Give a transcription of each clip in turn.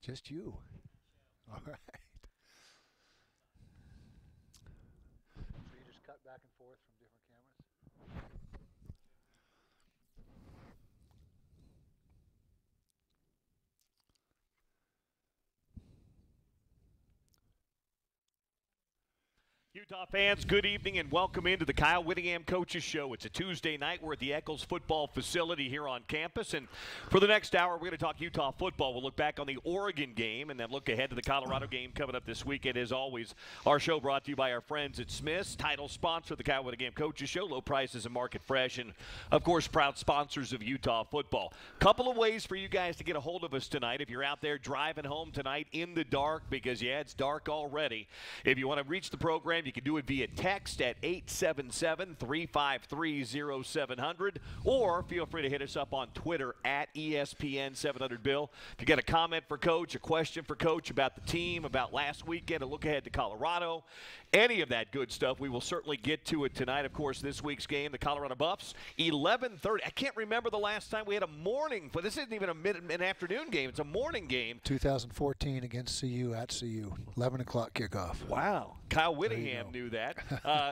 Just you. All right. So you just cut back and forth from different cameras? Utah fans, good evening and welcome into the Kyle Whittingham Coaches Show. It's a Tuesday night. We're at the Eccles football facility here on campus. And for the next hour, we're going to talk Utah football. We'll look back on the Oregon game and then look ahead to the Colorado game coming up this weekend. As always, our show brought to you by our friends at Smith's, title sponsor of the Kyle Whittingham Coaches Show. Low prices and market fresh. And, of course, proud sponsors of Utah football. Couple of ways for you guys to get a hold of us tonight. If you're out there driving home tonight in the dark, because, yeah, it's dark already. If you want to reach the program, you can do it via text at 877-353-0700, or feel free to hit us up on Twitter at ESPN700Bill. If you got a comment for Coach, a question for Coach about the team, about last weekend, a look ahead to Colorado, any of that good stuff, we will certainly get to it tonight. Of course, this week's game, the Colorado Buffs, 11:30. I can't remember the last time we had a morning, but this isn't even an afternoon game. It's a morning game. 2014 against CU at CU, 11 o'clock kickoff. Wow. Kyle Whittingham knew that.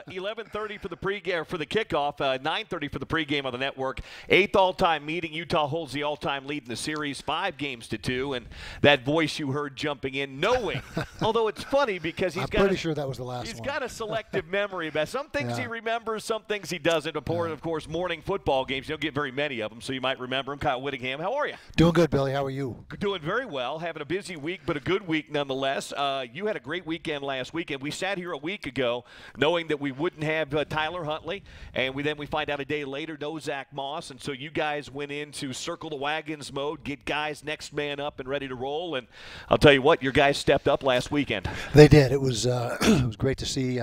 11:30 for the pregame, for the kickoff. 9:30 for the pregame on the network. 8th all-time meeting. Utah holds the all-time lead in the series, 5-2. And that voice you heard jumping in, knowing. Although it's funny because I'm pretty sure that was the last one. He's got a selective memory about some things he remembers, some things he doesn't. Of course, morning football games, you don't get very many of them, so you might remember him. Kyle Whittingham, how are you? Doing good, Billy. How are you? Doing very well. Having a busy week, but a good week nonetheless. You had a great weekend last weekend. We sat here a week ago knowing that we wouldn't have Tyler Huntley, and we find out a day later no Zach Moss, and so you guys went into circle the wagons mode, get guys next man up and ready to roll, and I'll tell you what, your guys stepped up last weekend. They did. It was it was great to see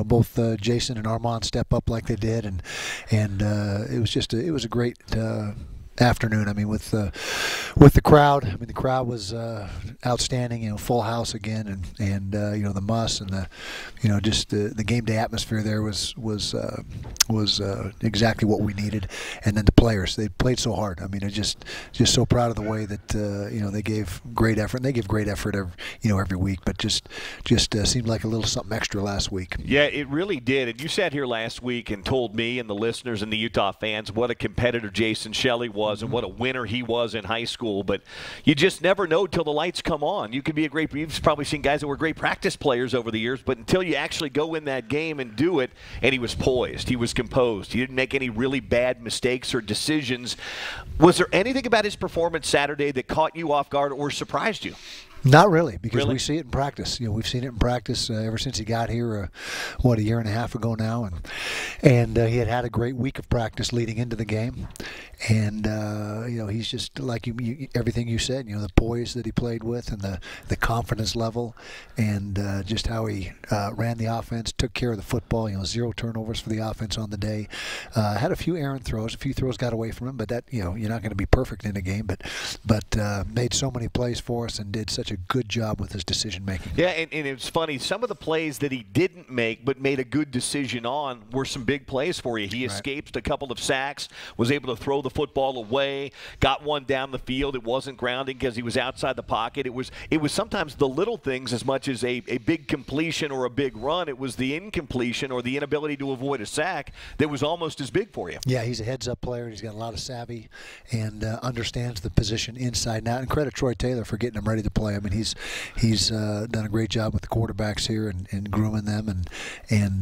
both Jason and Arman step up like they did, and it was just it was a great afternoon. I mean, with the crowd. I mean, the crowd was outstanding. Full house again, and the muss and the just the game day atmosphere there was exactly what we needed. And then the players, they played so hard. I mean, I just so proud of the way that they gave great effort. And they give great effort every week, but just seemed like a little something extra last week. Yeah, it really did. And you sat here last week and told me and the listeners and the Utah fans what a competitor Jason Shelley was. And what a winner he was in high school, but you just never know till the lights come on. You could be you've probably seen guys that were great practice players over the years, but until you actually go in that game and do it, and he was poised, he was composed, he didn't make any really bad mistakes or decisions. Was there anything about his performance Saturday that caught you off guard or surprised you? Not really, because we see it in practice. We've seen it in practice ever since he got here, a year and a half ago now, and he had a great week of practice leading into the game, and he's just like everything you said. The poise that he played with, and the confidence level, and just how he ran the offense, took care of the football. 0 turnovers for the offense on the day. Had a few errant throws, a few throws got away from him, but that you're not going to be perfect in a game, but made so many plays for us and did such a good job with his decision making. Yeah, and it's funny, some of the plays that he didn't make but made a good decision on were some big plays for you. He escaped a couple of sacks, was able to throw the football away, got one down the field. It wasn't grounding because he was outside the pocket. It was sometimes the little things as much as a big completion or a big run. It was the incompletion or the inability to avoid a sack that was almost as big for you. Yeah, he's a heads-up player. He's got a lot of savvy and understands the position inside and out. And credit Troy Taylor for getting him ready to play. I mean, he's done a great job with the quarterbacks here and grooming them and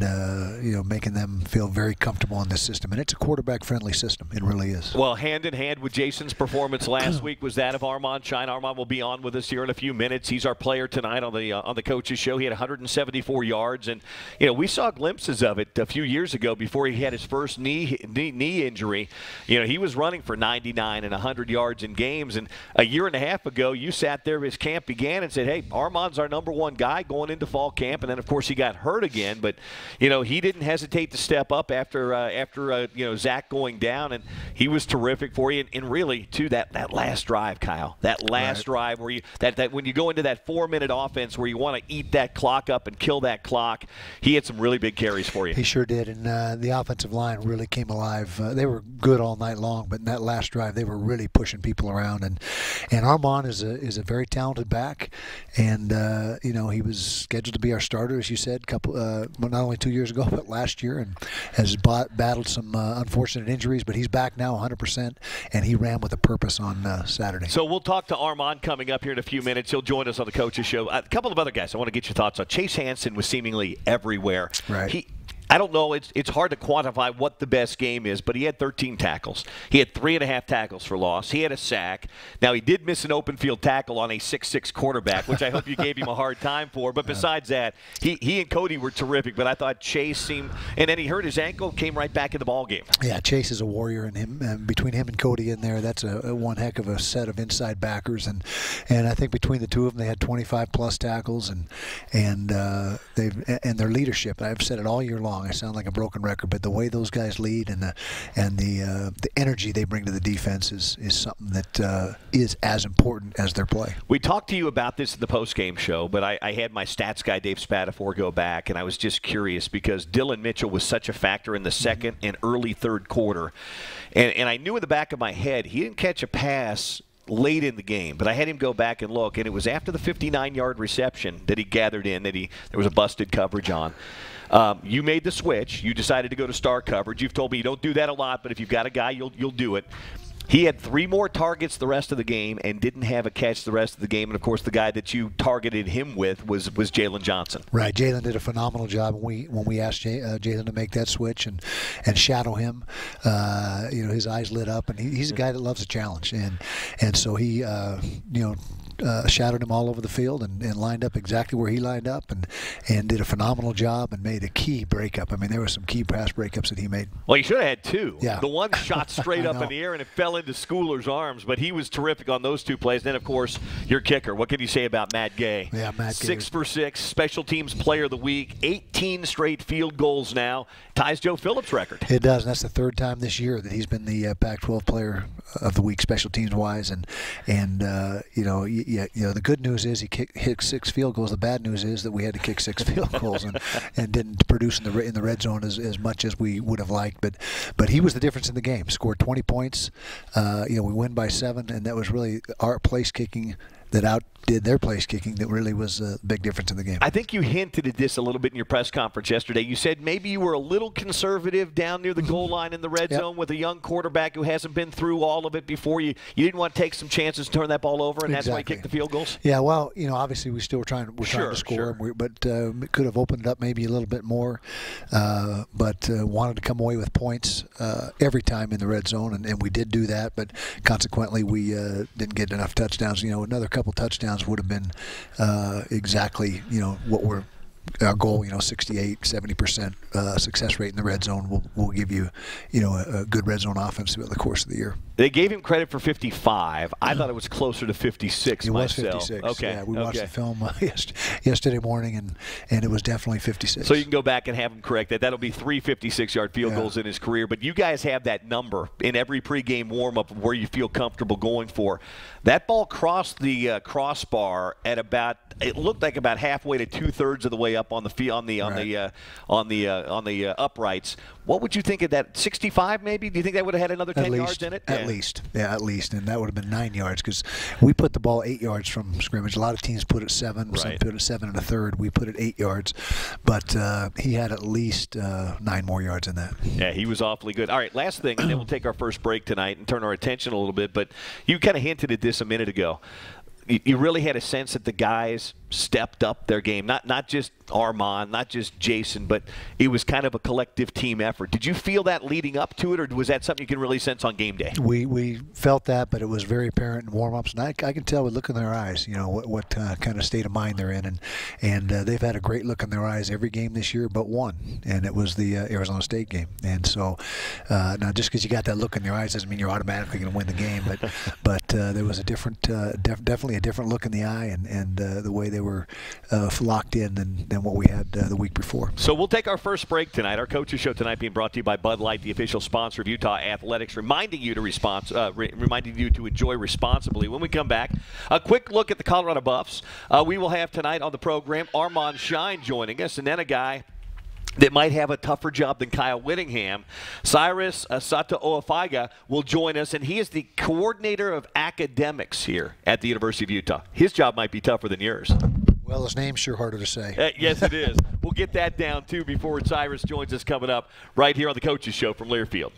making them feel very comfortable in this system. And it's a quarterback-friendly system. It really is. Well, hand in hand with Jason's performance last week was that of Arman Shyne. Arman will be on with us here in a few minutes. He's our player tonight on the Coaches Show. He had 174 yards, and we saw glimpses of it a few years ago before he had his first knee injury. He was running for 99 and 100 yards in games, and a year and a half ago, you sat there as camp camp began and said, hey, Arman's our #1 guy going into fall camp. And then, of course, he got hurt again. But, he didn't hesitate to step up after Zach going down. And he was terrific for you. And really, too, that last drive, Kyle, that last drive where that when you go into that 4-minute offense where you want to eat that clock up and kill that clock, he had some really big carries for you. He sure did. And the offensive line really came alive. They were good all night long, but in that last drive, they were really pushing people around. And Arman is a very talented back. And, he was scheduled to be our starter, as you said, not only 2 years ago, but last year, and has battled some unfortunate injuries, but he's back now 100%, and he ran with a purpose on Saturday. So we'll talk to Arman coming up here in a few minutes. He'll join us on the Coaches Show. A couple of other guys I want to get your thoughts on. Chase Hansen was seemingly everywhere. Right. I don't know. It's hard to quantify what the best game is, but he had 13 tackles. He had 3.5 tackles for loss. He had a sack. Now, he did miss an open field tackle on a 6'6" quarterback, which I hope you gave him a hard time for. But besides that, he and Cody were terrific. But I thought Chase seemed – and then he hurt his ankle, came right back in the ballgame. Yeah, Chase is a warrior, and between him and Cody in there, that's a one heck of a set of inside backers. And I think between the two of them, they had 25-plus tackles, and their leadership. I've said it all year long. I sound like a broken record, but the way those guys lead and the energy they bring to the defense is something that is as important as their play. We talked to you about this at the post-game show, but I had my stats guy Dave Spatafor go back, and I was just curious because Dylan Mitchell was such a factor in the second and early third quarter, and I knew in the back of my head he didn't catch a pass late in the game, but I had him go back and look, and it was after the 59-yard reception that he gathered in that there was a busted coverage on. You made the switch. You decided to go to star coverage. You've told me you don't do that a lot, but if you've got a guy, you'll do it. He had 3 more targets the rest of the game and didn't have a catch the rest of the game. And, of course, the guy that you targeted him with was Jalen Johnson. Right. Jalen did a phenomenal job when we asked Jalen to make that switch and shadow him. His eyes lit up, and he's a guy that loves a challenge. And so he, shadowed him all over the field and lined up exactly where he lined up and did a phenomenal job and made a key breakup. I mean, there were some key pass breakups that he made. Well, he should have had 2. Yeah. The one shot straight up in the air, and it fell into Schooler's arms, but he was terrific on those 2 plays. And then, of course, your kicker. What can you say about Matt Gay? Yeah, Matt Gay. 6 for 6, special teams player of the week, 18 straight field goals now, ties Joe Phillips' record. It does, and that's the 3rd time this year that he's been the Pac-12 player of the week, special teams-wise. And the good news is he hit 6 field goals. The bad news is that we had to kick 6 field goals and didn't produce in the red zone as much as we would have liked. But he was the difference in the game. Scored 20 points. We win by 7, and that was really our place kicking that outdid their place kicking that really was a big difference in the game. I think you hinted at this a little bit in your press conference yesterday. You said maybe you were a little conservative down near the goal line in the red zone with a young quarterback who hasn't been through all of it before. You didn't want to take some chances and turn that ball over, and that's why you kicked the field goals? Yeah, well, obviously we still were trying to score, but could have opened it up maybe a little bit more, but wanted to come away with points every time in the red zone, and we did do that, but consequently we didn't get enough touchdowns. Another couple touchdowns would have been exactly what our goal, 68, 70% success rate in the red zone will give you, a good red zone offense throughout the course of the year. They gave him credit for 55. I thought it was closer to 56 myself. It was 56. Okay. Yeah, we watched the film yesterday morning, and it was definitely 56. So you can go back and have him correct that. That'll be 3 56-yard field goals in his career. But you guys have that number in every pregame warm-up where you feel comfortable going for. That ball crossed the crossbar at about, it looked like about halfway to 2/3 of the way up on the field, on the uprights. What would you think of that? 65 maybe? Do you think that would have had another 10 yards in it? At least. Yeah, at least. And that would have been 9 yards because we put the ball 8 yards from scrimmage. A lot of teams put it 7. Some put it 7 1/3. We put it 8 yards. But he had at least 9 more yards in that. Yeah, he was awfully good. All right, last thing, and then we'll take our first break tonight and turn our attention a little bit. But you kind of hinted at this a minute ago. You really had a sense that the guys stepped up their game. Not just Arman, not just Jason, but it was kind of a collective team effort. Did you feel that leading up to it, or was that something you can really sense on game day? We felt that, but it was very apparent in warm-ups, and I can tell with look in their eyes, what kind of state of mind they're in, and they've had a great look in their eyes every game this year but one, and it was the Arizona State game. And so now just because you got that look in your eyes doesn't mean you're automatically going to win the game, but there was a different, definitely a different look in the eye, and the way they were locked in than what we had the week before. So we'll take our first break tonight. Our Coaches Show tonight being brought to you by Bud Light, the official sponsor of Utah Athletics, reminding you to enjoy responsibly. When we come back, a quick look at the Colorado Buffs. We will have tonight on the program Arman Shyne joining us, and then a guy that might have a tougher job than Kyle Whittingham. Cyrus Sata-Oafiga will join us, and he is the coordinator of academics here at the University of Utah. His job might be tougher than yours. Well, his name's sure harder to say. Yes, it is. We'll get that down, too, before Cyrus joins us coming up right here on the Coaches Show from Learfield.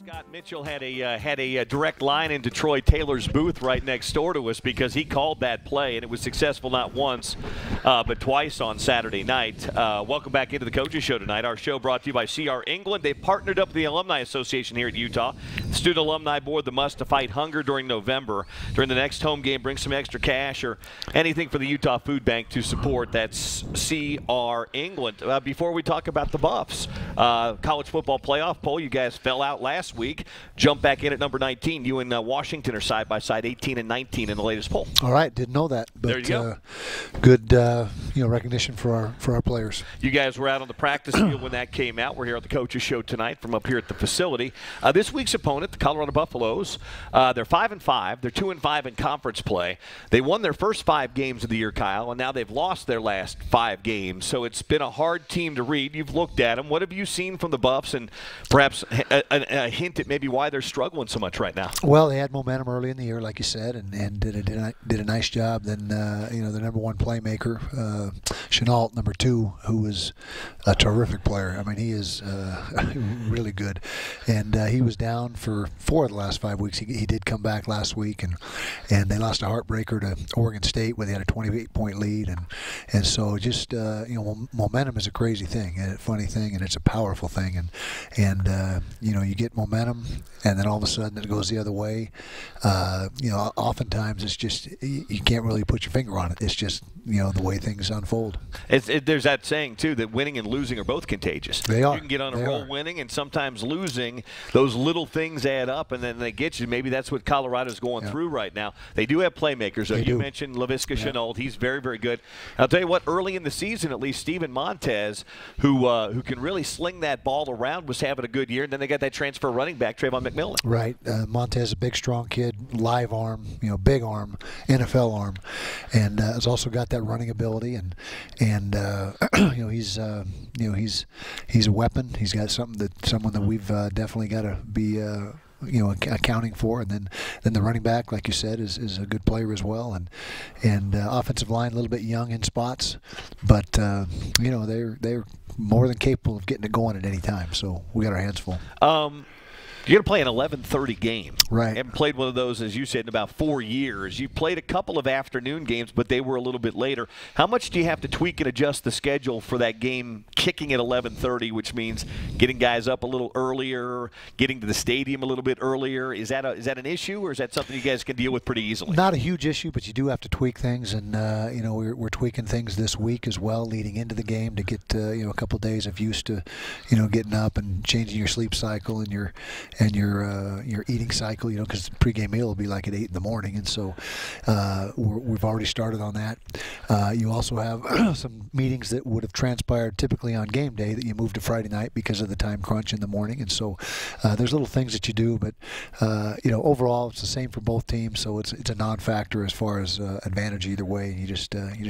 Scott Mitchell had a direct line into Troy Taylor's booth right next door to us because he called that play, and it was successful not once but twice on Saturday night. Welcome back into the Coaches Show tonight. Our show brought to you by CR England. They've partnered up with the Alumni Association here at Utah. The Student Alumni Board, the must to fight hunger during November. During the next home game, bring some extra cash or anything for the Utah Food Bank to support. That's CR England. Before we talk about the Buffs, college football playoff poll, you guys fell out last week. Jump back in at number 19. You and Washington are side by side, 18 and 19 in the latest poll. All right, didn't know that. But, there you go. Good, recognition for our players. You guys were out on the practice field when that came out. We're here at the Coaches Show tonight from up here at the facility. This week's opponent, the Colorado Buffaloes, they're 5-5. They're 2-5 in conference play. They won their first 5 games of the year, Kyle, and now they've lost their last 5 games. So it's been a hard team to read. You've looked at them. What have you seen from the Buffs, and perhaps a hint at maybe why they're struggling so much right now? Well, they had momentum early in the year, like you said, and did a nice job. Then the number 1 playmaker, Chenault, number 2, who was a terrific player. I mean, he is really good, and he was down for 4 of the last 5 weeks. He did come back last week, and they lost a heartbreaker to Oregon State where they had a 28-point lead, and so just momentum is a crazy thing and a funny thing, and it's a powerful thing, and you get momentum, and then all of a sudden it goes the other way. Oftentimes it's just you can't really put your finger on it. It's just the way things unfold. There's that saying too that winning and losing are both contagious. They are. You can get on a roll winning, and sometimes losing. Those little things add up, and then they get you. Maybe that's what Colorado's going through right now. They do have playmakers. You mentioned Laviska Chenault. He's very, very good. I'll tell you what. Early in the season, at least, Steven Montez, who can really sling that ball around, was having a good year. And then they got that transfer running back, Trayvon McMillan. Right. Montez, a big, strong kid, live arm, big arm, NFL arm, and has also got that running ability, and he's a weapon. He's got someone that we've definitely got to be accounting for, and then the running back, like you said, is a good player as well, and offensive line a little bit young in spots, but they're more than capable of getting it going at any time. So we got our hands full. You're going to play an 11:30 game. Right. Haven't played one of those, as you said, in about 4 years. You played a couple of afternoon games, but they were a little bit later. How much do you have to tweak and adjust the schedule for that game kicking at 11:30, which means getting guys up a little earlier, getting to the stadium a little bit earlier? Is that an issue, or is that something you guys can deal with pretty easily? Not a huge issue, but you do have to tweak things, and we're tweaking things this week as well, leading into the game to get a couple of days of use to getting up and changing your sleep cycle and your eating cycle, because the pregame meal will be like at 8 in the morning, and so we've already started on that. You also have some meetings that would have transpired typically on game day that you move to Friday night because of the time crunch in the morning, and so there's little things that you do, but overall it's the same for both teams, so it's a non-factor as far as advantage either way, and you just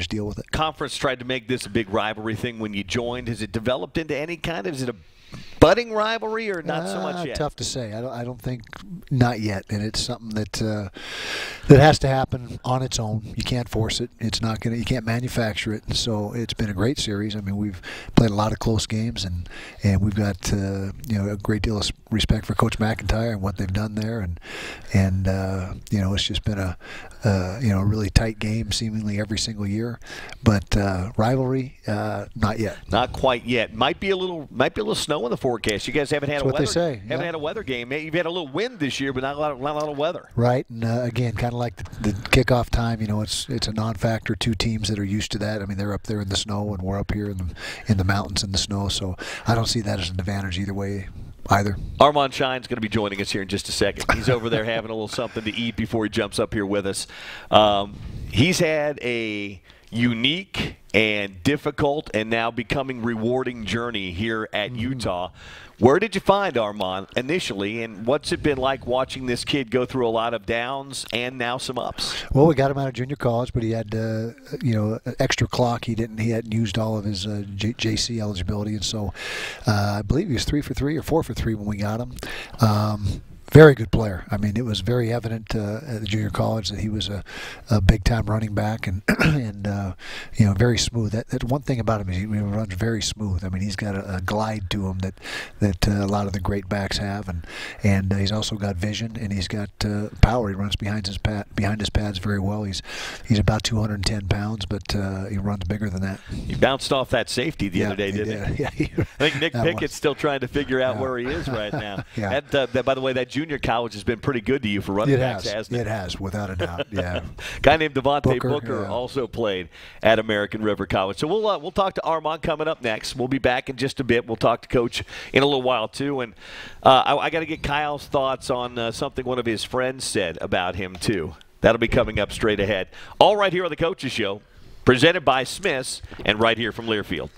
deal with it. Conference tried to make this a big rivalry thing when you joined. Has it developed into any kind of? Is it a budding rivalry or not so much yet? Tough to say. I don't think not yet, and it's something that has to happen on its own. You can't force it. It's not gonna. You can't manufacture it. And so it's been a great series. I mean, we've played a lot of close games, and we've got a great deal of respect for Coach McIntyre and what they've done there, and it's just been a really tight game seemingly every single year. But rivalry, not yet. Not quite yet. Might be a little snow in the forecast. You guys haven't had haven't had a weather game. You've had a little wind this year, but not a lot of weather. Right, and again, kind of like the kickoff time. It's a non-factor. 2 teams that are used to that. I mean, they're up there in the snow, and we're up here in the mountains in the snow. So I don't see that as an advantage either way. Arman Shyne's going to be joining us here in just a second. He's over there having a little something to eat before he jumps up here with us. He's had a unique and difficult and now becoming rewarding journey here at Utah. Where did you find Arman initially, and what's it been like watching this kid go through a lot of downs and now some ups? Well, we got him out of junior college, but he had an extra clock. He hadn't used all of his JC eligibility, and so I believe he was 3 for 3 or 4 for 3 when we got him. Very good player. I mean, it was very evident at the junior college that he was a big-time running back, and you know, very smooth. That one thing about him is he runs very smooth. I mean, he's got a glide to him that a lot of the great backs have, and he's also got vision, and he's got power. He runs behind his pads very well. He's about 210 pounds, but he runs bigger than that. He bounced off that safety the other day, didn't he? Yeah, I think Nick Pickett's still trying to figure out where he is right now. Yeah. That, by the way, that junior college has been pretty good to you for running backs, hasn't it? It has, without a doubt. Yeah. Guy named Devontae Booker also played at American River College. So we'll talk to Arman coming up next. We'll be back in just a bit. We'll talk to Coach in a little while too, and I got to get Kyle's thoughts on something one of his friends said about him too. That'll be coming up straight ahead. All right here on the Coaches Show, presented by Smith's, and right here from Learfield.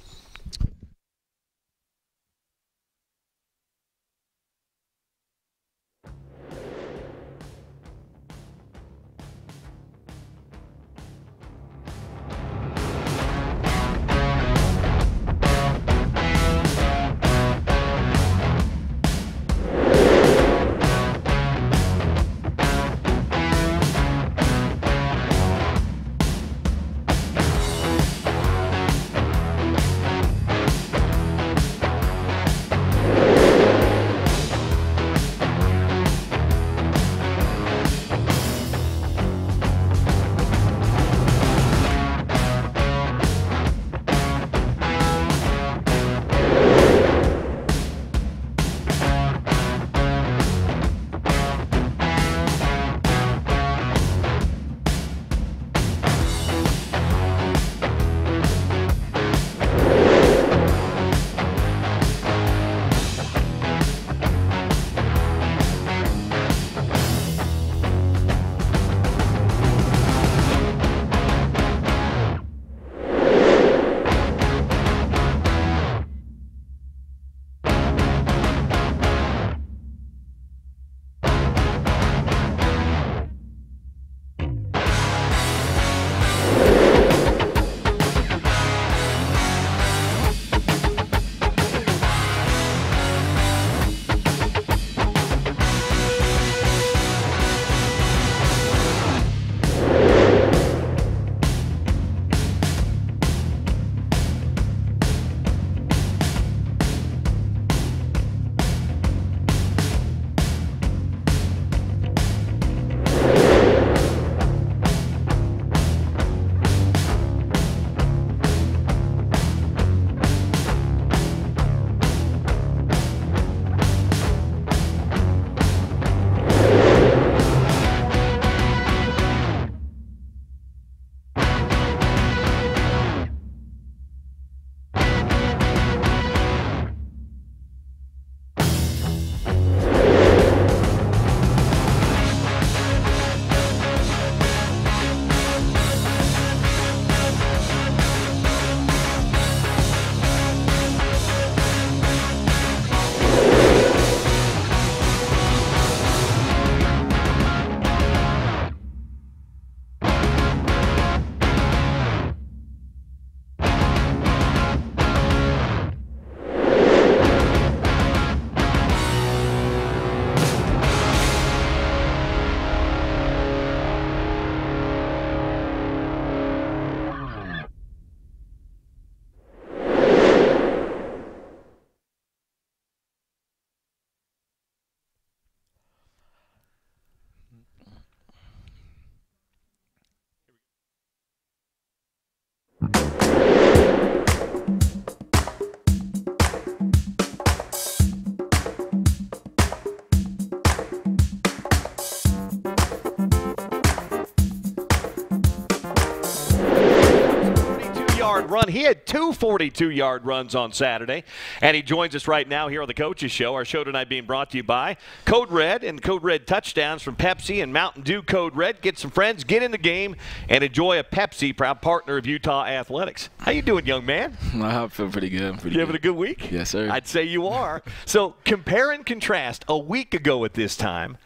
Run. He had two 42-yard runs on Saturday, and he joins us right now here on the Coaches Show. Our show tonight being brought to you by Code Red and Code Red touchdowns from Pepsi and Mountain Dew. Code Red. Get some friends, get in the game, and enjoy a Pepsi, proud partner of Utah Athletics. How you doing, young man? I feel pretty good. You having a good week? Yes, sir. I'd say you are. So compare and contrast a week ago at this time.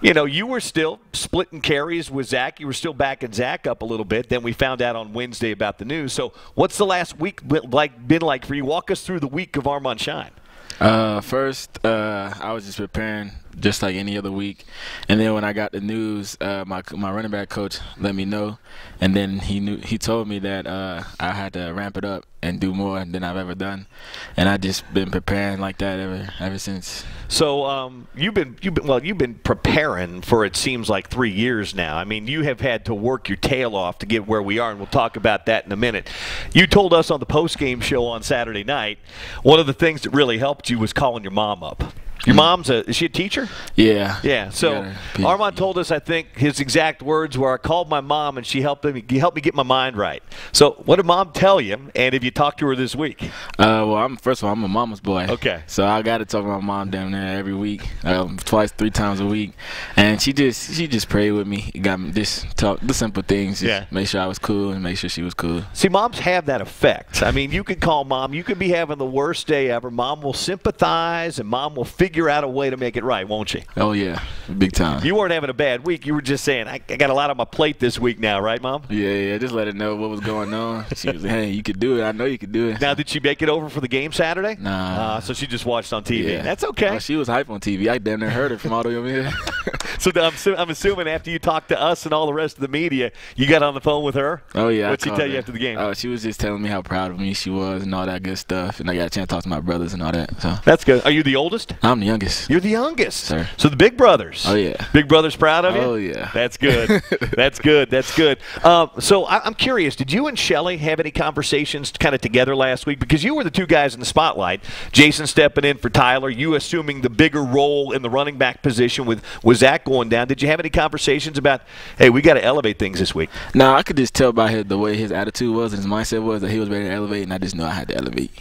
You know, you were still splitting carries with Zach. You were still backing Zach up a little bit. Then we found out on Wednesday about the news. So what's the last week been like for you? Walk us through the week of Arman Shyne. First, I was just preparing just like any other week. And then when I got the news, my running back coach let me know, and then he told me that I had to ramp it up and do more than I've ever done, and I just been preparing like that ever since. So you've been preparing for, it seems like, 3 years now. I mean, you have had to work your tail off to get where we are, and we'll talk about that in a minute. You told us on the post-game show on Saturday night, one of the things that really helped you was calling your mom up. Your mom's is she a teacher? Yeah. Yeah. So Arman told us, I think his exact words were, "I called my mom and she helped me get my mind right." So what did mom tell you? And have you talked to her this week? Well, first of all, I'm a mama's boy. Okay. So I got to talk to my mom down there every week, twice, 3 times a week, and she just prayed with me. Got me just talk the simple things. Just make sure I was cool and make sure she was cool. See, moms have that effect. I mean, you could call mom. You could be having the worst day ever. Mom will sympathize, and mom will figure out a way to make it right, won't she? Oh, yeah. Big time. You weren't having a bad week. You were just saying, I got a lot on my plate this week now, right, Mom? Yeah. Just let her know what was going on. She was like, hey, you could do it. I know you could do it. Now, did she make it over for the game Saturday? Nah. So she just watched on TV. Yeah. That's okay. Oh, she was hype on TV. I damn near heard her from all the way over here. So I'm assuming after you talked to us and all the rest of the media, you got on the phone with her? Oh, yeah. What'd she tell you after the game? Oh, she was just telling me how proud of me she was and all that good stuff. And I got a chance to talk to my brothers and all that. So that's good. Are you the oldest? I'm the youngest. You're the youngest. Sir. So the big brothers. Oh, yeah. Big brothers proud of you? Oh, yeah. That's good. That's good. That's good. So I'm curious, did you and Shelly have any conversations kind of together last week? Because you were the two guys in the spotlight. Jason stepping in for Tyler, you assuming the bigger role in the running back position with Zach going down. Did you have any conversations about, hey, we got to elevate things this week? No, I could just tell by the way his attitude was and his mindset was that he was ready to elevate, and I just knew I had to elevate.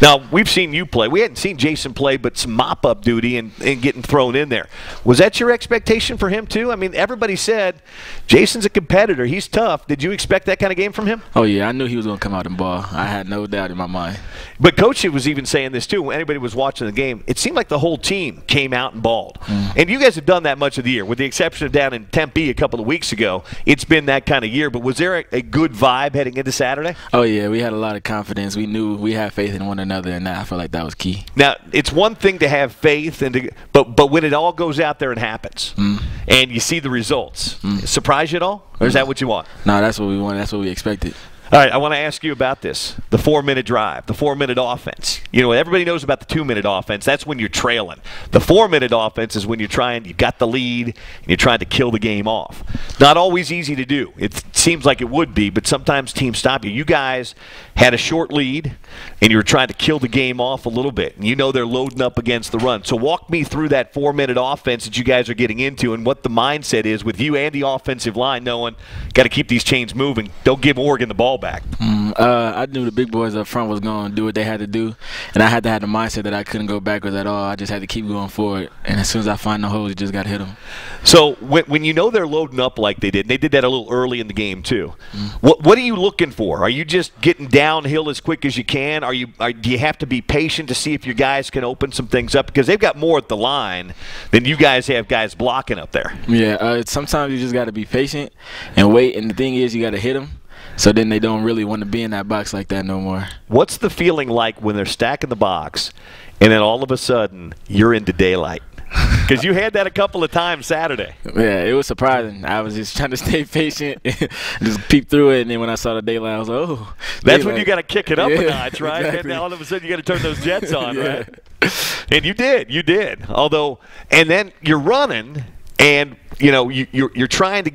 Now, we've seen you play. We hadn't seen Jason play, but some mop-up duty and getting thrown in there. Was that your expectation for him, too? I mean, everybody said Jason's a competitor. He's tough. Did you expect that kind of game from him? Oh, yeah. I knew he was going to come out and ball. I had no doubt in my mind. But Coach was even saying this, too. When anybody was watching the game, it seemed like the whole team came out and balled. And you guys have done that much of the year. With the exception of down in Tempe a couple of weeks ago, it's been that kind of year. But was there a good vibe heading into Saturday? Oh, yeah. We had a lot of confidence. We knew we had faith in one another, and I felt like that was key. Now, it's one thing to have faith, but when it all goes out there and happens, and you see the results, surprise you at all? Or is that what you want? No, that's what we wanted. That's what we expected. All right, I want to ask you about this, the 4-minute drive, the 4-minute offense. You know, everybody knows about the 2-minute offense. That's when you're trailing. The 4-minute offense is when you've got the lead, and you're trying to kill the game off. Not always easy to do. It seems like it would be, but sometimes teams stop you. You guys had a short lead, and you were trying to kill the game off a little bit. And you know they're loading up against the run. So walk me through that 4-minute offense that you guys are getting into and what the mindset is with you and the offensive line knowing got to keep these chains moving. Don't give Oregon the ball back. I knew the big boys up front was going to do what they had to do, and I had to have the mindset that I couldn't go backwards at all. I just had to keep going forward, and as soon as I find the holes, you just got to hit them. So when you know they're loading up like they did, and they did that a little early in the game too, what are you looking for? Are you just getting downhill as quick as you can? Do you have to be patient to see if your guys can open some things up? Because they've got more at the line than you guys have guys blocking up there. Yeah, sometimes you just got to be patient and wait, and the thing is you got to hit them. So then they don't really want to be in that box like that no more. What's the feeling like when they're stacking the box and then all of a sudden you're into daylight? Because you had that a couple of times Saturday. Yeah, it was surprising. I was just trying to stay patient, just peep through it, and then when I saw the daylight, I was like, oh. That's when you got to kick it up a notch, right? Exactly. And all of a sudden you got to turn those jets on, right? And you did. Although, and then you're running, and you know you're trying to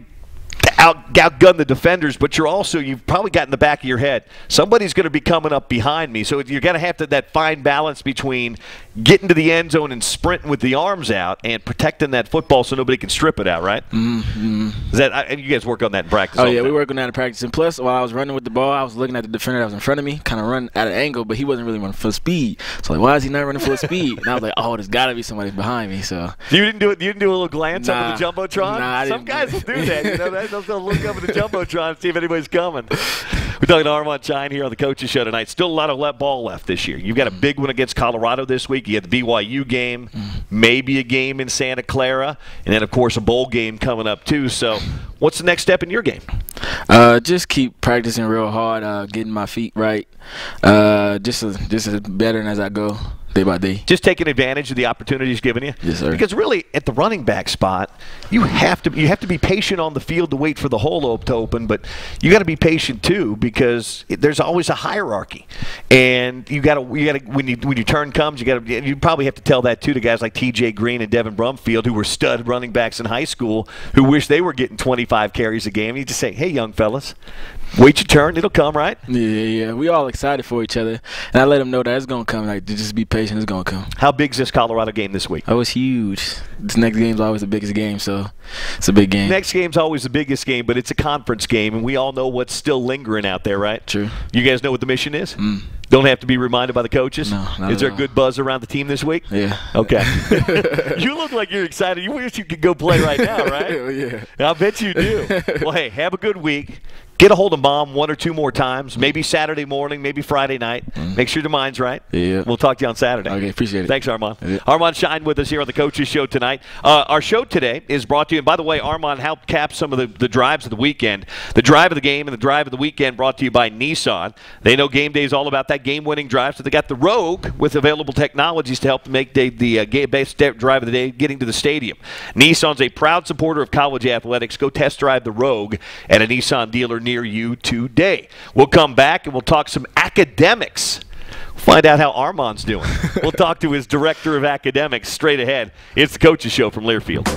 outgun the defenders, but you've probably got in the back of your head, somebody's going to be coming up behind me. So you're going to have that fine balance between getting to the end zone and sprinting with the arms out and protecting that football so nobody can strip it out, right? Is that you guys work on that in practice? Oh, yeah, we work on that in practice. And plus, while I was running with the ball, I was looking at the defender that was in front of me, kind of running at an angle, but he wasn't really running full speed. So like, why is he not running full speed? And I was like, oh, there's got to be somebody behind me. So you didn't do it. You didn't do a little glance up at the jumbotron. Nah, some guys will do that. You know, they'll look up at the jumbotron and see if anybody's coming. We're talking to Arman Shyne here on the Coaches Show tonight. Still a lot of ball left this year. You've got a big one against Colorado this week. You have the BYU game, maybe a game in Santa Clara, and then, of course, a bowl game coming up, too. So what's the next step in your game? Just keep practicing real hard, getting my feet right, just as better as I go. day by day. Just taking advantage of the opportunities given you. Yes, sir. Because really, at the running back spot, you have to be patient on the field to wait for the hole to open, but you got to be patient too because there's always a hierarchy, and you got to when your turn comes, you probably have to tell that too to guys like T.J. Green and Devin Brumfield, who were stud running backs in high school, who wish they were getting 25 carries a game. You just say, hey, young fellas, wait your turn. It'll come, right? Yeah. We all excited for each other, and I let them know that it's gonna come. Like, just be patient. It's gonna come. How big is this Colorado game this week? Oh, it's huge. This next game's always the biggest game, so it's a big game. Next game's always the biggest game, but it's a conference game, and we all know what's still lingering out there, right? True. You guys know what the mission is? Don't have to be reminded by the coaches? No, not Is there at all. a good buzz around the team this week? Yeah. Okay. You look like you're excited. You wish you could go play right now, right? Hell yeah. I bet you do. Well, hey, have a good week. Get a hold of Mom one or two more times, maybe Saturday morning, maybe Friday night. Make sure your mind's right. Yeah. We'll talk to you on Saturday. Okay, appreciate it. Thanks, Arman. Yeah. Arman Shyne with us here on the Coaches Show tonight. Our show today is brought to you, and by the way, Arman helped cap some of the drives of the weekend. The drive of the game and the drive of the weekend brought to you by Nissan. They know game day is all about that game-winning drive, so they got the Rogue with available technologies to help make the best drive of the day getting to the stadium. Nissan's a proud supporter of college athletics. Go test drive the Rogue at a Nissan dealer near you today. We'll come back and we'll talk some academics. Find out how Arman's doing. We'll talk to his director of academics straight ahead. It's the Coaches Show from Learfield.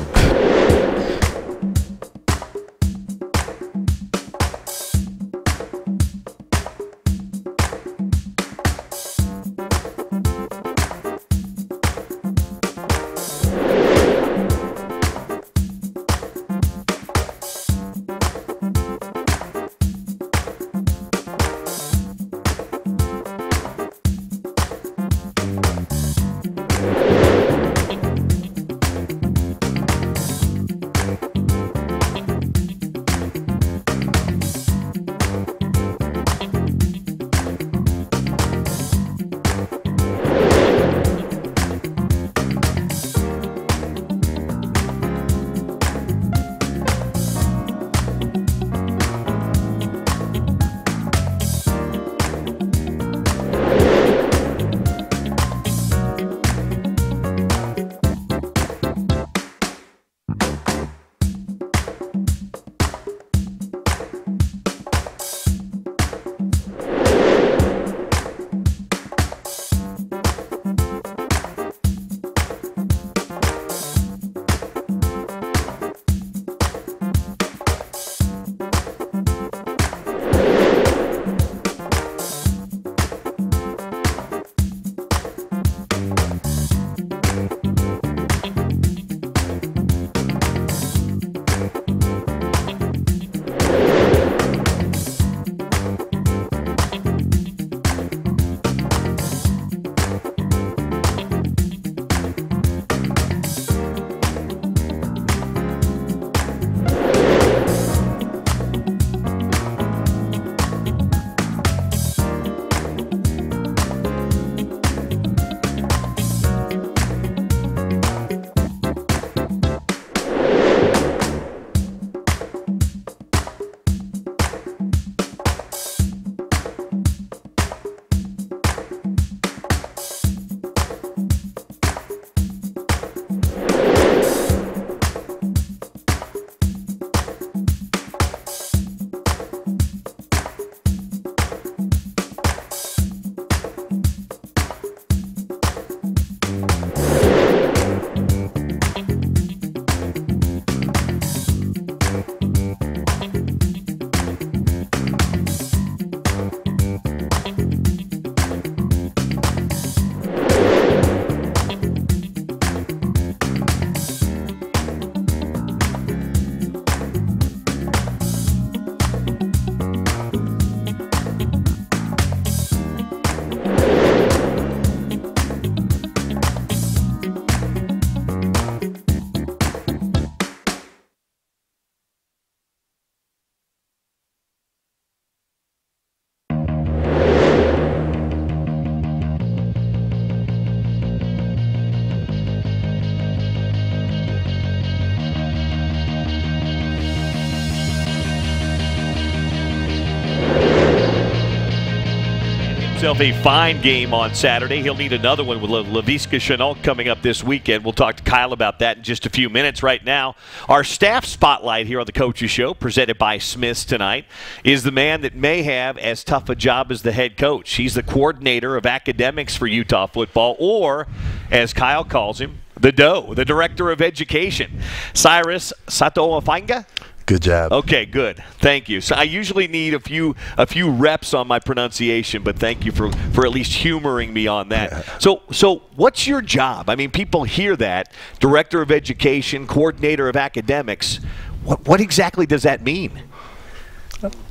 himself a fine game on Saturday. He'll need another one with Laviska Shenault coming up this weekend. We'll talk to Kyle about that in just a few minutes. Right now, our staff spotlight here on the Coaches Show, presented by Smith's tonight, is the man that may have as tough a job as the head coach. He's the coordinator of academics for Utah football, or, as Kyle calls him, the DOE, the director of education. Cyrus Satoafanga? Good job. Okay, good. Thank you. So I usually need a few reps on my pronunciation, but thank you for at least humoring me on that. So what's your job? I mean, people hear that, director of education, coordinator of academics. What exactly does that mean?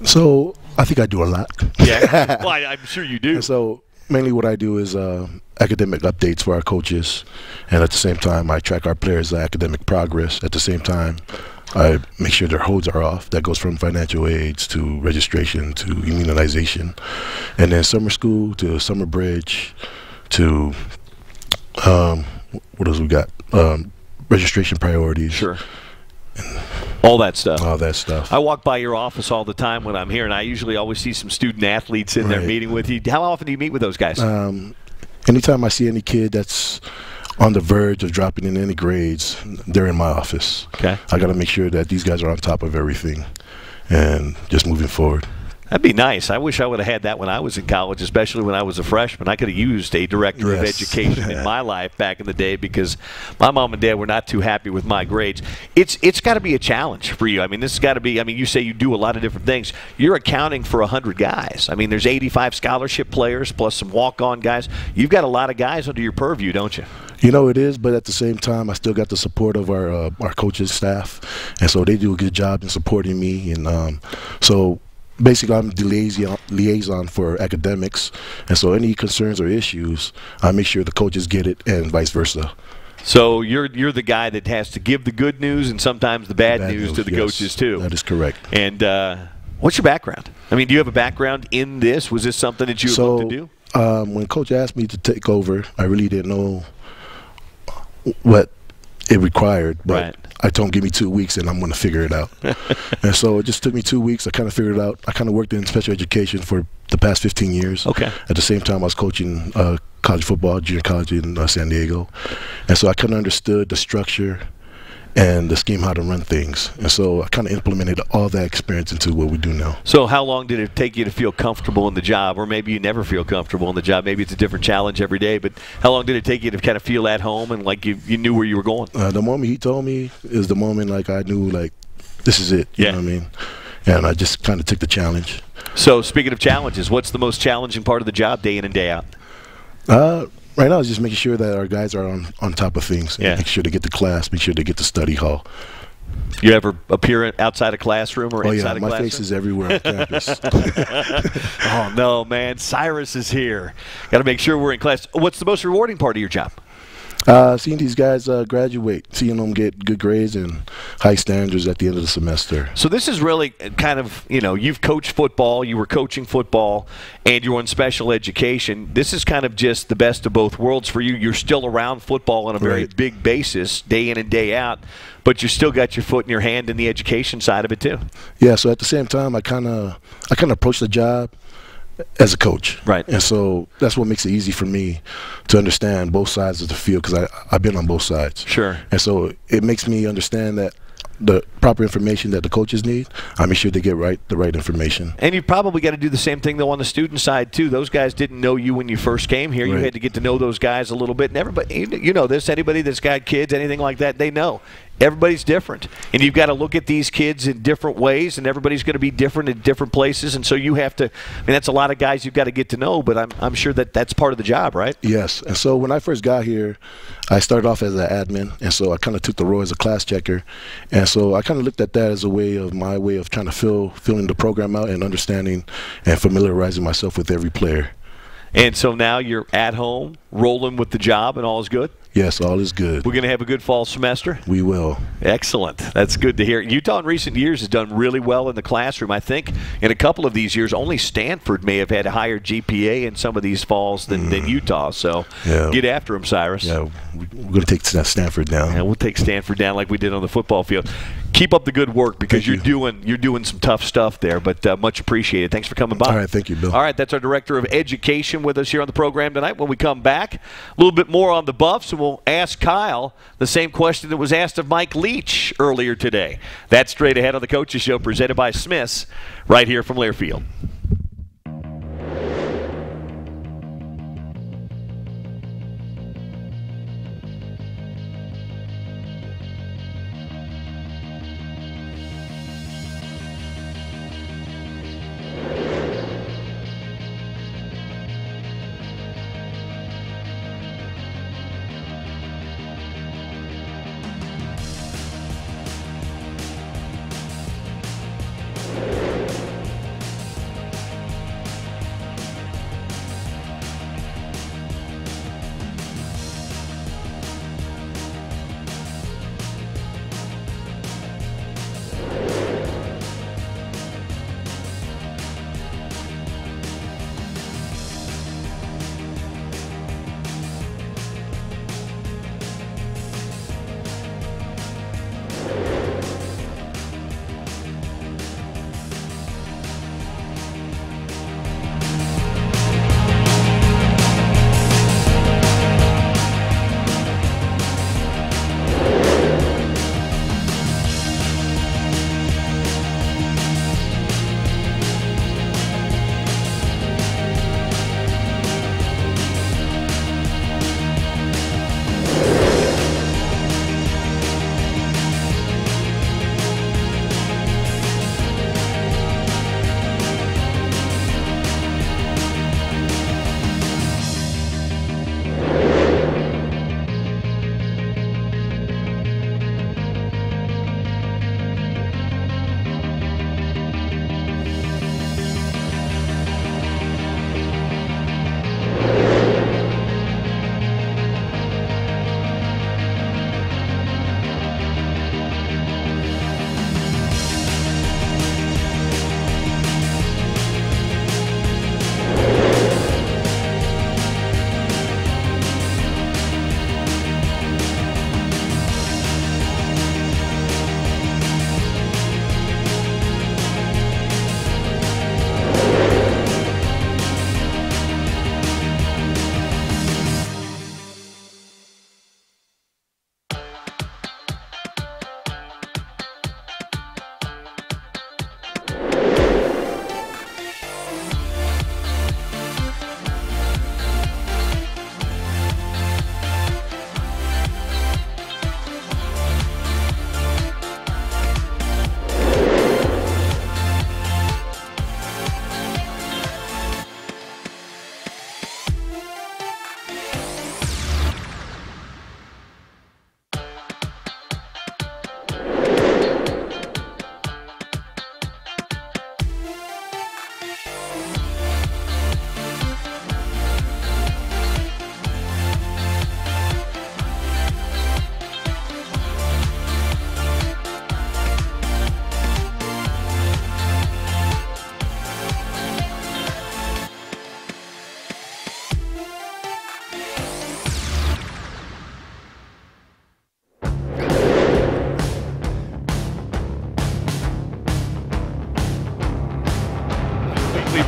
So I think I do a lot. Yeah, well, I'm sure you do. And so mainly what I do is academic updates for our coaches, and at the same time I track our players' academic progress. At the same time, I make sure their holds are off. That goes from financial aids to registration to immunization, and then summer school to summer bridge to what else we got? Registration priorities. Sure. All that stuff. All that stuff. I walk by your office all the time when I'm here, and I usually always see some student athletes in there meeting with you. How often do you meet with those guys? Anytime I see any kid that's on the verge of dropping in any grades, they're in my office. Okay. I got to make sure that these guys are on top of everything and just moving forward. That'd be nice. I wish I would have had that when I was in college, especially when I was a freshman. I could have used a director of education in my life back in the day because my mom and dad were not too happy with my grades. It's got to be a challenge for you. I mean, this has got to be – I mean, you say you do a lot of different things. You're accounting for 100 guys. I mean, there's 85 scholarship players plus some walk-on guys. You've got a lot of guys under your purview, don't you? You know, it is, but at the same time, I still got the support of our coaches, staff, and so they do a good job in supporting me. And so basically, I'm the liaison for academics, and so any concerns or issues, I make sure the coaches get it, and vice versa. So you're the guy that has to give the good news and sometimes the bad news to the coaches too. That is correct. And what's your background? I mean, do you have a background in this? Was this something that you would love to do? When Coach asked me to take over, I really didn't know what it required, but I told him, give me 2 weeks and I'm going to figure it out. And so it just took me 2 weeks. I kind of figured it out. I kind of worked in special education for the past 15 years. Okay. At the same time, I was coaching college football, junior college in San Diego. And so I kind of understood the structure and the scheme, how to run things. And so I kind of implemented all that experience into what we do now. So how long did it take you to feel comfortable in the job? Or maybe you never feel comfortable in the job. Maybe it's a different challenge every day. But how long did it take you to kind of feel at home and like you knew where you were going? The moment he told me is the moment like I knew like this is it. You know what I mean? And I just kind of took the challenge. So speaking of challenges, what's the most challenging part of the job day in and day out? Right now, it's just making sure that our guys are on top of things. Make sure they get to class, make sure they get to study hall. You ever appear outside a classroom or inside a classroom? My face is everywhere on campus. Oh, no, man. Cyrus is here. Got to make sure we're in class. What's the most rewarding part of your job? Seeing these guys graduate, seeing them get good grades and high standards at the end of the semester. So this is really kind of, you know, you've coached football, you were coaching football, and you're in special education. This is kind of just the best of both worlds for you. You're still around football on a very big basis, day in and day out, but you still got your foot in your hand in the education side of it too. Yeah, so at the same time, I kind of approach the job as a coach. Right. And so that's what makes it easy for me to understand both sides of the field because I've been on both sides. Sure. And so it makes me understand that the proper information that the coaches need, I make sure they get the right information. And you probably got to do the same thing, though, on the student side, too. Those guys didn't know you when you first came here. You had to get to know those guys a little bit. And everybody, you know this, anybody that's got kids, anything like that, they know. Everybody's different. And you've got to look at these kids in different ways, and everybody's going to be different in different places. And so you have to, I mean, that's a lot of guys you've got to get to know, but I'm sure that that's part of the job, right? Yes. And so when I first got here, I started off as an admin, and so I kind of took the role as a class checker. And so I kind of looked at that as my way of trying to filling the program out and understanding and familiarizing myself with every player. And so now you're at home, rolling with the job, and all is good? Yes, all is good. We're going to have a good fall semester? We will. Excellent. That's good to hear. Utah in recent years has done really well in the classroom. I think in a couple of these years, only Stanford may have had a higher GPA in some of these falls than Utah. So get after them, Cyrus. Yeah, we're going to take Stanford down. Yeah, we'll take Stanford down like we did on the football field. keep up the good work because you're doing some tough stuff there. But much appreciated. Thanks for coming by. All right, thank you, Bill. All right, that's our Director of Education with us here on the program tonight. When we come back, a little bit more on the Buffs, and we'll ask Kyle the same question that was asked of Mike Leach earlier today. That's straight ahead on the Coaches Show, presented by Smith's, right here from Learfield.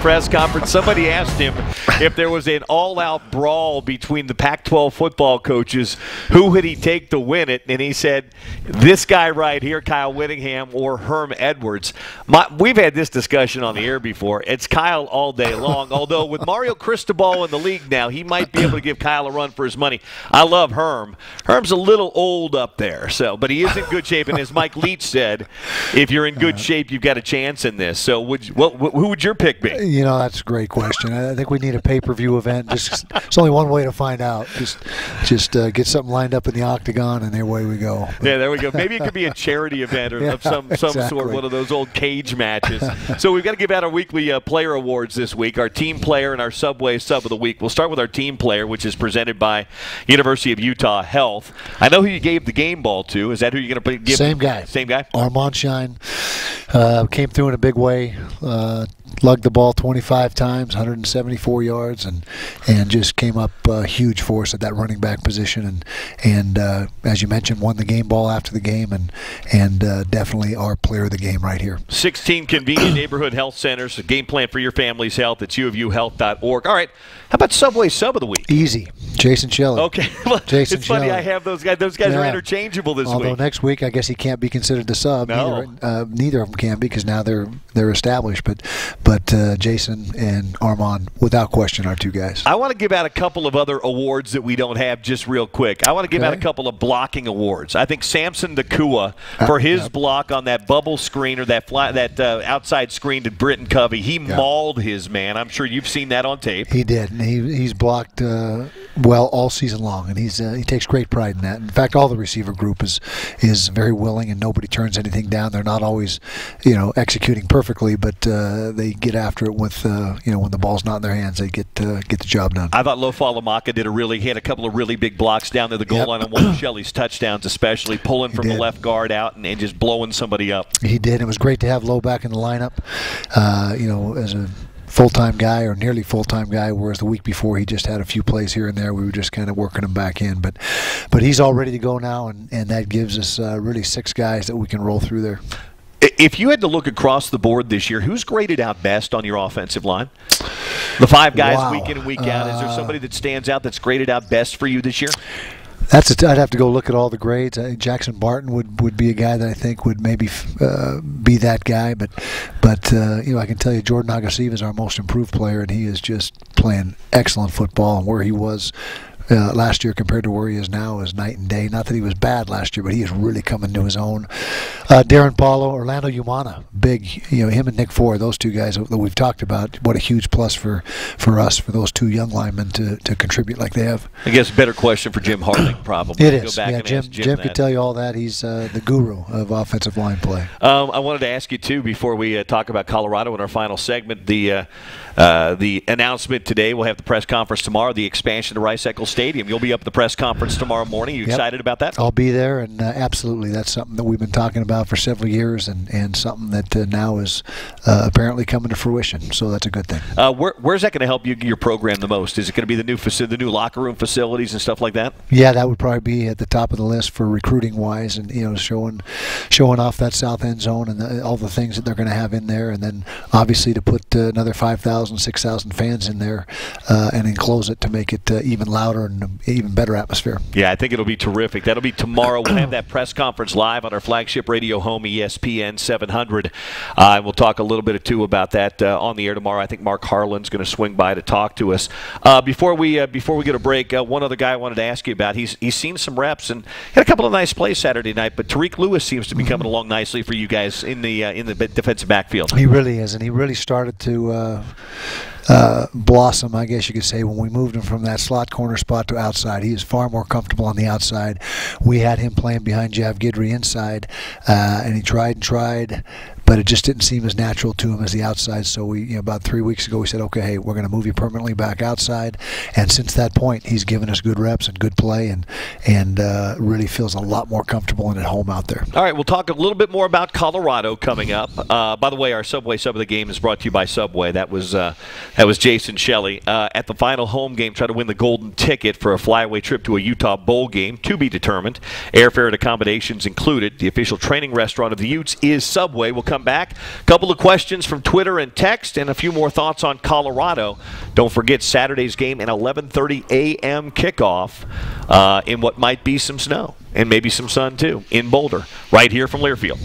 Press conference, somebody asked him if there was an all-out brawl between the Pac-12 football coaches, who would he take to win it? And he said, this guy right here, Kyle Whittingham or Herm Edwards. We've had this discussion on the air before. It's Kyle all day long, although with Mario Cristobal in the league now, he might be able to give Kyle a run for his money. I love Herm. Herm's a little old up there, but he is in good shape. And as Mike Leach said, if you're in good shape, you've got a chance in this. So who would your pick be? You know, that's a great question. I think we need a pay-per-view event. It's only one way to find out. Just get something lined up in the octagon, and away we go. Yeah, there we go. Maybe it could be a charity event of some sort, one of those old cage matches. So we've got to give out our weekly player awards this week, our team player and our Subway Sub of the Week. We'll start with our team player, which is presented by University of Utah Health. I know who you gave the game ball to. Is that who you're going to give? Same guy. Same guy? Arman Shyne came through in a big way. lugged the ball 25 times, 174 yards, and just came up huge for us at that running back position. And as you mentioned, won the game ball after the game, and definitely our player of the game right here. 16 convenient neighborhood health centers. A game plan for your family's health. It's uofuhealth.org. All right. How about Subway Sub of the Week? Easy. Jason Shelley. Okay. Jason it's funny Shelley. I have those guys. Those guys are interchangeable this week. Although next week, I guess he can't be considered the sub. No. Neither of them can be because now they're established. But Jason and Arman, without question, are two guys. I want to give out a couple of other awards that we don't have just real quick. I want to give out a couple of blocking awards. I think Samson Nakua for his block on that bubble screen or that outside screen to Britton Covey. He mauled his man. I'm sure you've seen that on tape. He did. And he's blocked well all season long, and he takes great pride in that. In fact, all the receiver group is very willing, and nobody turns anything down. They're not always, executing perfectly, but they get after it with, when the ball's not in their hands, they get the job done. I thought Lofalamaka had a couple of really big blocks down to the goal line on one of Shelley's touchdowns, especially pulling from the left guard out and just blowing somebody up. He did. It was great to have Low back in the lineup, as a full-time guy or nearly full-time guy, whereas the week before he just had a few plays here and there. We were just kind of working him back in. But he's all ready to go now, and that gives us really 6 guys that we can roll through there. If you had to look across the board this year, who's graded out best on your offensive line? The 5 guys week in and week out. Is there somebody that stands out that's graded out best for you this year? I'd have to go look at all the grades. I think Jackson Barton would be a guy that I think would maybe be that guy. But I can tell you Jordan Agasiva is our most improved player, and he is just playing excellent football. And where he was last year compared to where he is now is night and day. Not that he was bad last year, but he is really coming to his own. Darren Paulo, Orlando Umana, big. Him and Nick Ford, those 2 guys that we've talked about. What a huge plus for us, for those 2 young linemen to contribute like they have. I guess a better question for Jim Harding, probably. It is. Go back and Jim could tell you all that. He's the guru of offensive line play. I wanted to ask you, too, before we talk about Colorado in our final segment, the announcement today. We'll have the press conference tomorrow, the expansion to Rice-Eccles Stadium. You'll be up at the press conference tomorrow morning. You excited about that? I'll be there, and absolutely. That's something that we've been talking about for several years, and something that now is apparently coming to fruition. So that's a good thing. Where's that going to help your program the most? Is it going to be the new locker room facilities and stuff like that? Yeah, that would probably be at the top of the list for recruiting-wise, and showing off that south end zone and all the things that they're going to have in there, and then obviously to put another 5,000, 6,000 fans in there and enclose it to make it even louder and an even better atmosphere. Yeah, I think it'll be terrific. That'll be tomorrow. We'll have that press conference live on our flagship radio home, ESPN 700. And we'll talk a little bit, too, about that on the air tomorrow. I think Mark Harlan's going to swing by to talk to us. Before we get a break, one other guy I wanted to ask you about. He's seen some reps and had a couple of nice plays Saturday night, but Tariq Lewis seems to be coming along nicely for you guys in the defensive backfield. He really is, and he really started to blossom, I guess you could say, when we moved him from that slot corner spot to outside. He is far more comfortable on the outside. We had him playing behind Jav Guidry inside, and he tried, but it just didn't seem as natural to him as the outside. So we, about 3 weeks ago, we said, okay, hey, we're going to move you permanently back outside. And since that point, he's given us good reps and good play, and really feels a lot more comfortable and at home out there. All right, we'll talk a little bit more about Colorado coming up. By the way, our Subway Sub of the Game is brought to you by Subway. That was Jason Shelley. At the final home game, try to win the golden ticket for a flyaway trip to a Utah Bowl game, to be determined. Airfare and accommodations included. The official training restaurant of the Utes is Subway. We'll come back. A couple of questions from Twitter and text, and a few more thoughts on Colorado. Don't forget Saturday's game, an 11:30 a.m. kickoff in what might be some snow and maybe some sun, too, in Boulder, right here from Learfield.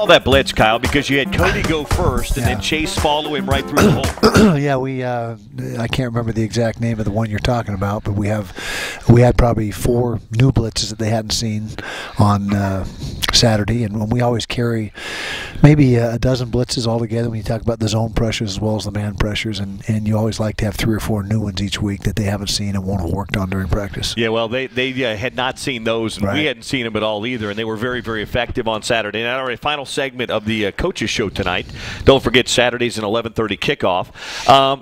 that blitz, Kyle, because you had Cody go first and then Chase follow him right through the hole. Yeah, I can't remember the exact name of the one you're talking about, but we had probably 4 new blitzes that they hadn't seen on Saturday, and we always carry maybe a dozen blitzes altogether when you talk about the zone pressures as well as the man pressures, and you always like to have 3 or 4 new ones each week that they haven't seen and won't have worked on during practice. Yeah, well, they had not seen those, and we hadn't seen them at all either, and they were very, very effective on Saturday. And our final segment of the coaches show tonight. Don't forget Saturday's an 11:30 kickoff.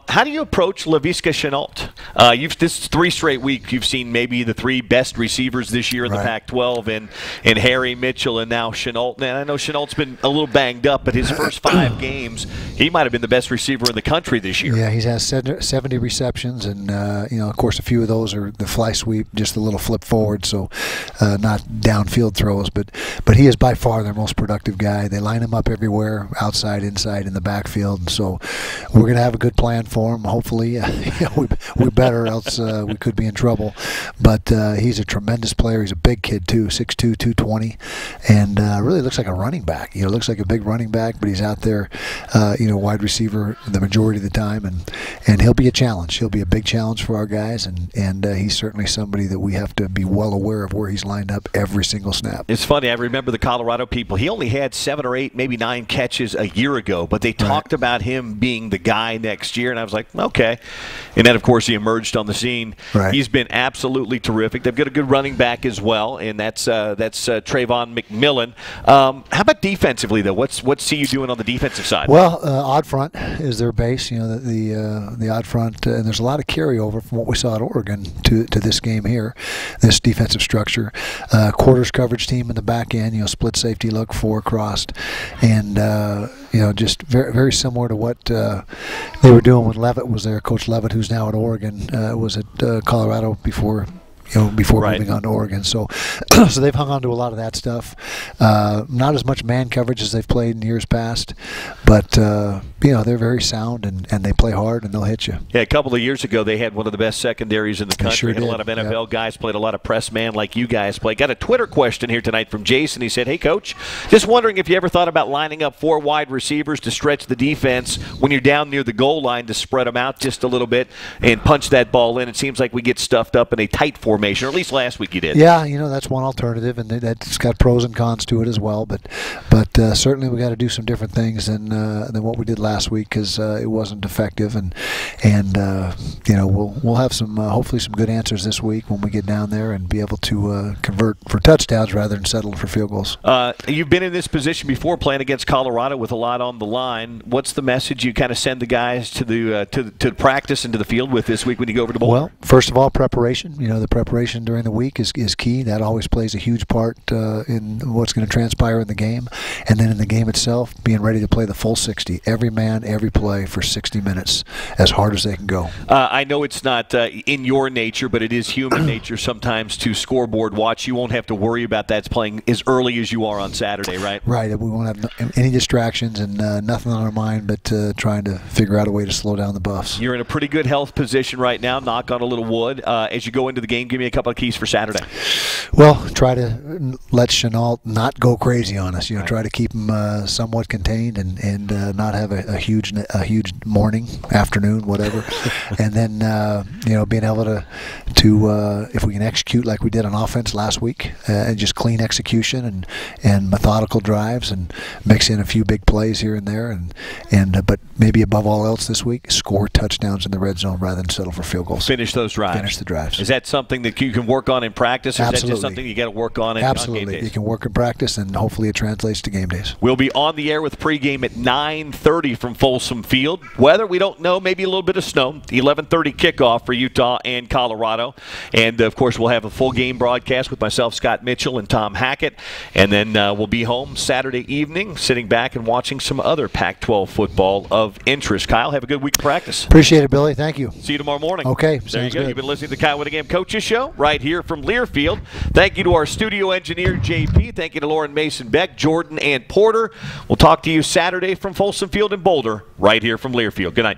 How do you approach Laviska Shenault? This is 3 straight weeks. You've seen maybe the 3 best receivers this year in the Pac-12, and Harry Mitchell and now Shenault. And I know Chenault's been a little banged up, but his first 5 games, he might have been the best receiver in the country this year. Yeah, he's has 70 receptions, and of course, a few of those are the fly sweep, just a little flip forward, so not downfield throws. But he is by far their most productive guy. They line him up everywhere, outside, inside, in the backfield, and so we're going to have a good plan for him. Hopefully, we better, else we could be in trouble. But he's a tremendous player. He's a big kid too, 6'2", 220, and really looks like a running back. Looks like a big running back, but he's out there, wide receiver the majority of the time, and he'll be a challenge. He'll be a big challenge for our guys, and he's certainly somebody that we have to be well aware of where he's lined up every single snap. It's funny. I remember the Colorado people. He only had 7 or 8, maybe 9 catches a year ago, but they talked about him being the guy next year, and I was like, okay. And then, of course, he emerged on the scene. He's been absolutely terrific. They've got a good running back as well, and that's Trayvon McMillan. How about defensively, though? What's CU doing on the defensive side? Well, odd front is their base. The odd front, and there's a lot of carryover from what we saw at Oregon to this game here. This defensive structure, quarters coverage team in the back end. Split safety look, 4 crossed, and just very, very similar to what they were doing when Levitt was there. Coach Levitt, who's now at Oregon, was at Colorado before moving on to Oregon. So so they've hung on to a lot of that stuff. Not as much man coverage as they've played in years past, but they're very sound, and they play hard, and they'll hit you. Yeah, a couple of years ago they had one of the best secondaries in the country. Sure had a lot of NFL guys, played a lot of press man like you guys play. Got a Twitter question here tonight from Jason. He said, hey, Coach, just wondering if you ever thought about lining up 4 wide receivers to stretch the defense when you're down near the goal line to spread them out just a little bit and punch that ball in. It seems like we get stuffed up in a tight formation, or at least last week you did. Yeah, that's one alternative, and that's got pros and cons to it as well. But certainly we got to do some different things than what we did last week, because it wasn't effective, and we'll have some hopefully some good answers this week when we get down there and be able to convert for touchdowns rather than settle for field goals. You've been in this position before, playing against Colorado with a lot on the line. What's the message you kind of send the guys to the practice and to the field with this week when you go over to Boulder? Well, first of all, preparation. The preparation during the week is key. That always plays a huge part in what's going to transpire in the game, and then in the game itself, being ready to play the full 60, every man, every play for 60 minutes, as hard as they can go. I know it's not in your nature, but it is human nature sometimes to scoreboard watch. You won't have to worry about that playing as early as you are on Saturday, right? Right. We won't have any distractions and nothing on our mind but trying to figure out a way to slow down the Buffs. You're in a pretty good health position right now. Knock on a little wood. As you go into the game, give me a couple of keys for Saturday. Well, try to let Shenault not go crazy on us. Try to keep him somewhat contained and not have a huge morning, afternoon, whatever. And then being able to if we can execute like we did on offense last week, and just clean execution and methodical drives, and mix in a few big plays here and there, but maybe above all else this week, score touchdowns in the red zone rather than settle for field goals. Finish those drives. Finish the drives. Is that something that you can work on in practice, or Absolutely. is that just something you got to work on Absolutely. on game days? You can work in practice, and hopefully it translates to game days. We'll be on the air with pregame at 9:30 from Folsom Field. Weather, we don't know, maybe a little bit of snow. 11:30 kickoff for Utah and Colorado. And, of course, we'll have a full game broadcast with myself, Scott Mitchell, and Tom Hackett. And then we'll be home Saturday evening, sitting back and watching some other Pac-12 football of interest. Kyle, have a good week of practice. Appreciate it, Billy. Thank you. See you tomorrow morning. Okay. There you go. Good. You've been listening to the Kyle Whittingham Coaches Show right here from Learfield. Thank you to our studio engineer, JP. Thank you to Lauren Mason Beck, Jordan, and Porter. We'll talk to you Saturday from Folsom Field in Boulder right here from Learfield. Good night.